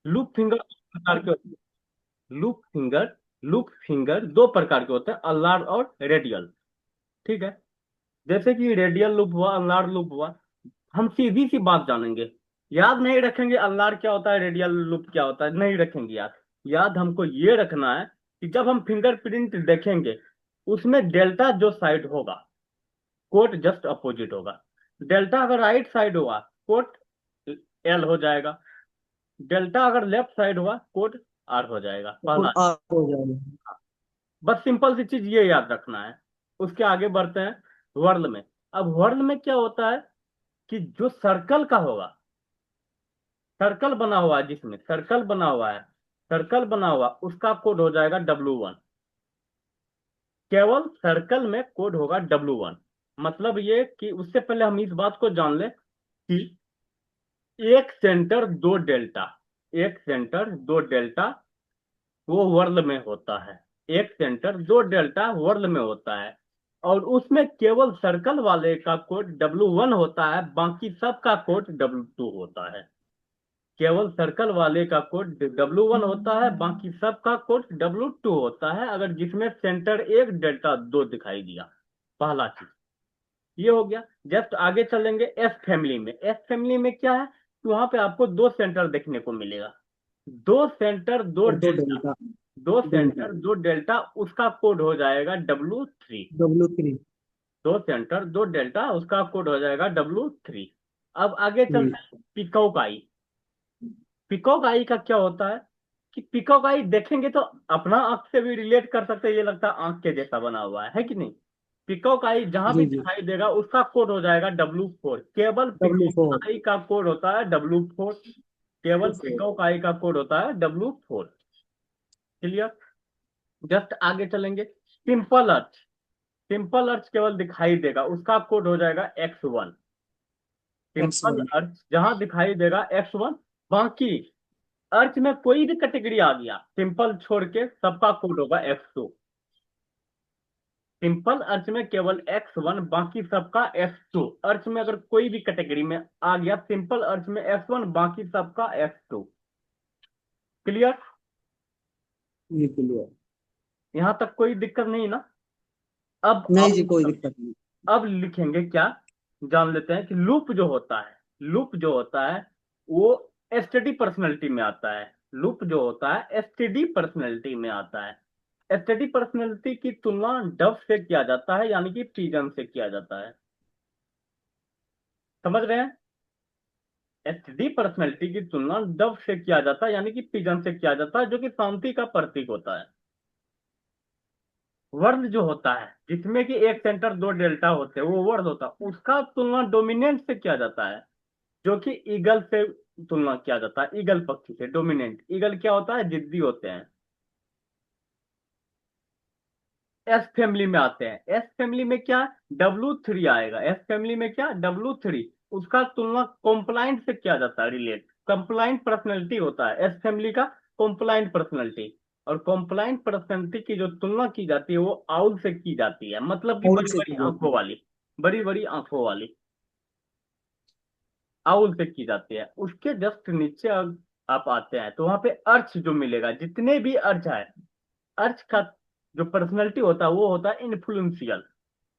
Loop finger दो प्रकार के होते हैं। लूप फिंगर दो प्रकार के होते हैं, अल्नार और रेडियल। ठीक है। जैसे कि रेडियल लूप हुआ, अल्नार लूप हुआ। हम सीधी सी बात जानेंगे। याद नहीं रखेंगे अल्नार क्या होता है, रेडियल लूप क्या होता है, नहीं रखेंगे याद। याद हमको ये रखना है कि जब हम फिंगरप्रिंट देखेंगे, उसमें डेल्टा जो साइड होगा, कोट जस्ट अपोजिट होगा। डेल्टा अगर राइट साइड हुआ, कोट एल हो जाएगा। डेल्टा अगर लेफ्ट साइड हुआ, कोट आर हो जाएगा, तो पहला। आर हो जाएगा। बस सिंपल सी चीज ये याद रखना है। उसके आगे बढ़ते हैं वर्ल में। अब वर्ल में क्या होता है कि जो सर्कल का होगा, सर्कल बना हुआ है, जिसमें सर्कल बना हुआ है, सर्कल बना हुआ उसका कोड हो जाएगा W1। केवल सर्कल में कोड होगा W1। मतलब ये कि उससे पहले हम इस बात को जान ले कि एक सेंटर दो डेल्टा, एक सेंटर दो डेल्टा वो वर्ल में होता है। एक सेंटर दो डेल्टा वर्ल में होता है। और उसमें केवल सर्कल वाले का कोड W1 होता है, बाकी सब का कोड W2 होता है। केवल सर्कल वाले का कोड W1 होता है, बाकी सब का कोड W2 होता है, अगर जिसमें सेंटर एक डेल्टा दो दिखाई दिया। पहला चीज ये हो गया। जस्ट आगे चलेंगे एस फैमिली में। एस फैमिली में क्या है कि वहां पे आपको दो सेंटर देखने को मिलेगा। दो सेंटर दो और दो डेल्टा, डेल्टा। दो डेल्टा सेंटर दो डेल्टा, उसका कोड हो जाएगा W3। W3। दो सेंटर दो डेल्टा, उसका कोड हो जाएगा W3। अब आगे चलते हैं पिकॉक आई। पिकॉक आई का क्या होता है कि पिकॉक आई देखेंगे तो अपना आंख से भी रिलेट कर सकते हैं, ये लगता है आंख के जैसा बना हुआ है कि नहीं। पिकॉक आई जहां भी जी जी। दिखाई देगा उसका कोड हो जाएगा W4। केवल W4। पिकॉक आई का कोड होता है W4। केवल W4। पिकॉक आई का कोड होता है W4। क्लियर। जस्ट आगे चलेंगे सिंपल अर्थ। सिंपल अर्थ केवल दिखाई देगा, उसका कोड हो जाएगा X1। Simple X1। अर्थ जहां दिखाई देगा X1। बाकी अर्थ में कोई भी कैटेगरी आ गया सिंपल छोड़ के, सबका कोड होगा X2। सिंपल अर्थ में केवल X1, बाकी सबका X2। अर्थ में अगर कोई भी कैटेगरी में आ गया सिंपल अर्थ में X1, बाकी सबका X2। क्लियर। ये क्लियर। यहां तक कोई दिक्कत नहीं ना। अब नहीं जी, कोई आओ, दिक्कत नहीं। अब लिखेंगे क्या, जान लेते हैं कि लूप जो होता है, लूप जो होता है वो एसटीडी पर्सनैलिटी में आता है। लूप जो होता है एसटीडी पर्सनैलिटी में आता है। एसटीडी पर्सनैलिटी की तुलना डव से किया जाता है, यानी कि पिजन से किया जाता है। समझ रहे हैं। एसटीडी पर्सनैलिटी की तुलना डव से किया जाता है, यानी कि पिजन से किया जाता है, जो कि शांति का प्रतीक होता है। वर्ड जो होता है जिसमें कि एक सेंटर दो डेल्टा होते हैं, वो वर्ड होता है, उसका तुलना डोमिनेंट से किया जाता है, जो कि ईगल से तुलना किया जाता है, ईगल पक्षी से। डोमिनेंट ईगल क्या होता है, जिद्दी होते हैं। एस फैमिली में आते हैं। एस फैमिली में क्या, W3 आएगा। एस फैमिली में क्या, W3। उसका तुलना कॉम्प्लाइंट से किया जाता है, रिलेट। कंप्लाइंट पर्सनैलिटी होता है एस फैमिली का, कॉम्प्लाइंट पर्सनैलिटी। और कॉम्प्लाइंट पर्सनैलिटी की जो तुलना की जाती है वो आउल से की जाती है, मतलब कि और बड़ी से बड़ी की जाती आंखों है। वाली, बड़ी बड़ी आंखों वाली आउल से की जाती है। उसके जस्ट नीचे आप आते हैं तो वहां पे अर्थ जो मिलेगा, जितने भी अर्थ है, अर्थ का जो पर्सनैलिटी होता है वो होता है इन्फ्लुएंशियल।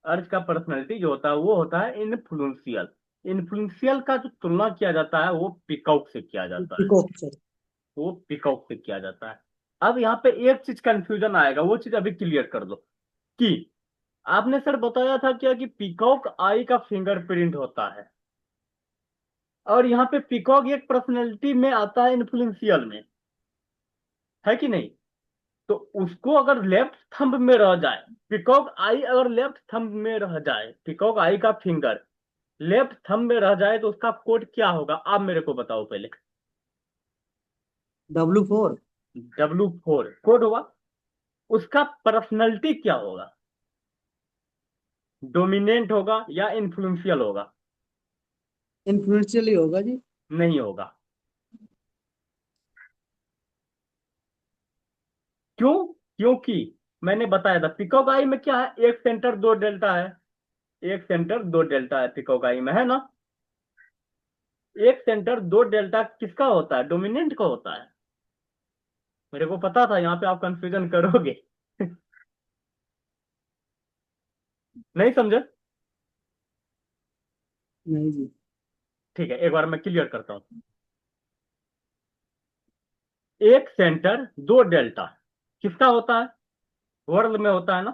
अर्थ का पर्सनैलिटी जो होता है वो होता है इन्फ्लुएंशियल। इन्फ्लुएंशियल का जो तुलना किया जाता है वो पिकॉक से किया जाता है। पीकॉक से। वो पिकॉक से किया जाता है। अब यहाँ पे एक चीज कंफ्यूजन आएगा, वो चीज अभी क्लियर कर दो कि आपने सर बताया था क्या कि पिकॉक आई का फिंगरप्रिंट होता है, और यहाँ पे पिकॉक एक पर्सनैलिटी में आता है इन्फ्लुएंशियल में, है कि नहीं। तो उसको अगर लेफ्ट थंब में रह जाए, पिकॉक आई अगर लेफ्ट थंब में रह जाए, पिकॉक आई का फिंगर लेफ्ट थंब में रह जाए तो उसका कोड क्या होगा, आप मेरे को बताओ पहले। W4। W4 कोड होगा। उसका पर्सनैलिटी क्या होगा, डोमिनेंट होगा या इन्फ्लुएंशियल होगा। इन्फ्लुएंशियल ही होगा जी। नहीं होगा। क्यों, क्योंकि मैंने बताया था पिकॉक आई में क्या है, एक सेंटर दो डेल्टा है। एक सेंटर दो डेल्टा है पिकॉक आई में, है ना। एक सेंटर दो डेल्टा किसका होता है, डोमिनेंट का होता है। मेरे को पता था यहाँ पे आप कंफ्यूजन करोगे। नहीं समझे। नहीं जी। ठीक है, एक बार मैं क्लियर करता हूँ। एक सेंटर दो डेल्टा किसका होता है, वर्ल्ड में होता है ना,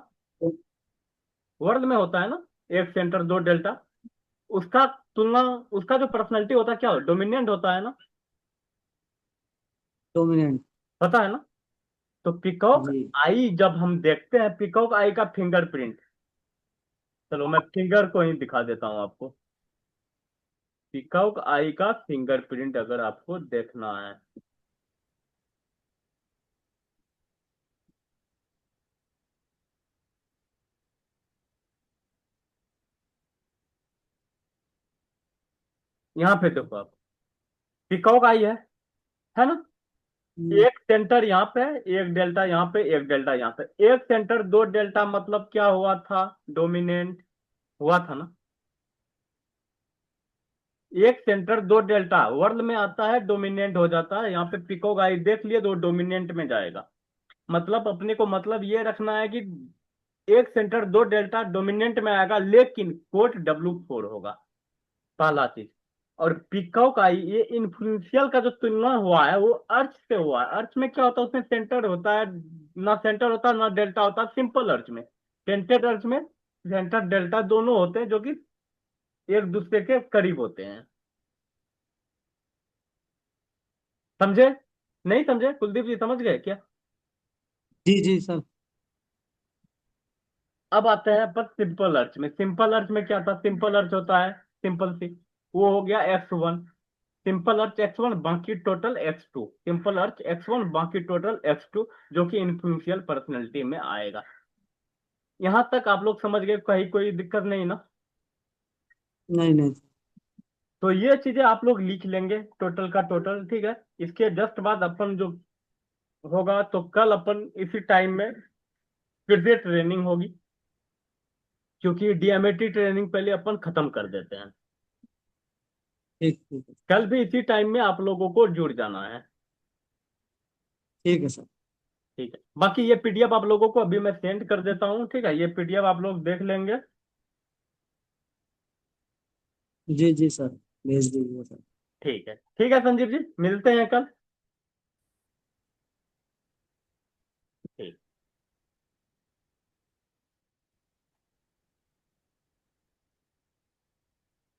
वर्ल्ड में होता है ना, एक सेंटर दो डेल्टा, उसका तुलना, उसका जो पर्सनैलिटी होता है क्या हो, डोमिनेंट होता है ना, डोमिनेंट। पता है ना। तो पिकॉक जी। आई जब हम देखते हैं, पिकॉक आई का फिंगरप्रिंट, चलो मैं फिंगर को ही दिखा देता हूँ आपको। पिकॉक आई का फिंगरप्रिंट अगर आपको देखना है, यहाँ पे देखो आप, पिकॉक आई है ना। हम्म, एक सेंटर यहाँ पे, एक डेल्टा यहाँ पे, एक डेल्टा यहाँ पे, एक सेंटर दो डेल्टा मतलब क्या हुआ था, डोमिनेंट हुआ था ना। एक सेंटर दो डेल्टा वर्ल्ड में आता है, डोमिनेंट हो जाता है, यहाँ पे पिकॉक आई देख लिए तो डोमिनेंट में जाएगा। मतलब अपने को मतलब ये रखना है कि एक सेंटर दो डेल्टा डोमिनेंट में आएगा, लेकिन कोट W4 होगा, पहला चीज। और पिकॉक आई ये इन्फ्लुएंशियल का जो तुलना हुआ है वो अर्थ से हुआ है। अर्थ में क्या होता है, उसमें सेंटर होता है, ना सेंटर होता है ना डेल्टा होता है, सिंपल अर्थ में। टेंटेड अर्थ में सेंटर डेल्टा दोनों होते हैं, जो कि एक दूसरे के करीब होते हैं। समझे, नहीं समझे कुलदीप जी, समझ गए क्या। जी जी सर। अब आते हैं पर सिंपल अर्थ में। सिंपल अर्थ में क्या था, सिंपल अर्थ होता है सिंपल सी, वो हो गया X1, सिंपल अर्थ X1 बाकी टोटल X2, सिंपल अर्थ X1 बाकी टोटल X2, जो कि इन्फ्लुएंशियल पर्सनैलिटी में आएगा। यहां तक आप लोग समझ गए, कहीं कोई दिक्कत नहीं ना। नहीं नहीं। तो ये चीजें आप लोग लिख लेंगे, टोटल का टोटल, ठीक है। इसके जस्ट बाद अपन जो होगा, तो कल अपन इसी टाइम में फिर से ट्रेनिंग होगी, क्योंकि डीएमएटी ट्रेनिंग पहले अपन खत्म कर देते हैं। ठीक ठीक है। कल भी इसी टाइम में आप लोगों को जुड़ जाना है। ठीक है सर। ठीक है, बाकी ये पीडीएफ आप लोगों को अभी मैं सेंड कर देता हूँ, ठीक है, ये पीडीएफ आप लोग देख लेंगे। जी जी सर। भेज दीजिए सर। ठीक है, ठीक है संजीव जी, मिलते हैं कल।